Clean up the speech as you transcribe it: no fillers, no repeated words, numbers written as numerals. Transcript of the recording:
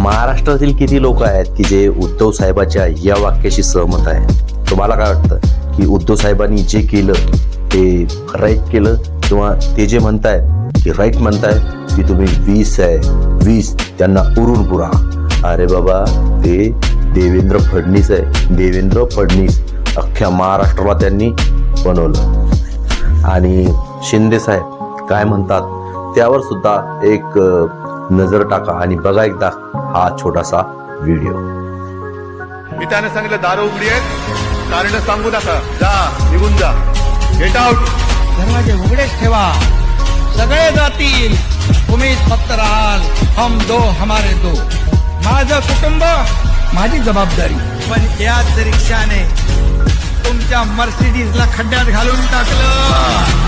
महाराष्ट्रातील किती लोक आहेत की जे उद्धव साहेबाच्या या वाक्याशी सहमत आहे? तुम्हाला काय वाटतं की उद्धव साहेबांनी जे केलं ते राईट केलं, किंवा ते जे म्हणतायत की राईट म्हणतायत की तुम्ही 20 आहे 20 त्यांना उरून पुरा? अरे बाबा, ते देवेंद्र फडणवीस आहे. देवेंद्र फडणवीस अख्ख्या महाराष्ट्राला त्यांनी बनवलं. आणि शिंदे साहेब काय म्हणतात त्यावर सुद्धा एक नजर टाका आणि बघा एकदा हा छोटासा व्हिडिओ. मी त्याने सांगितलं दारू उघडी आहेत, कारण सांगू नका, जा निघून जा, गेट आउट. दरवाजे उघडेच ठेवा, सगळे जातील, तुम्हीच फक्त राहाल. हम दो हमारे दो. माझं कुटुंब माझी जबाबदारी. पण याच रिक्षाने तुमच्या मर्सिडीजला खड्ड्यात घालून टाकलं.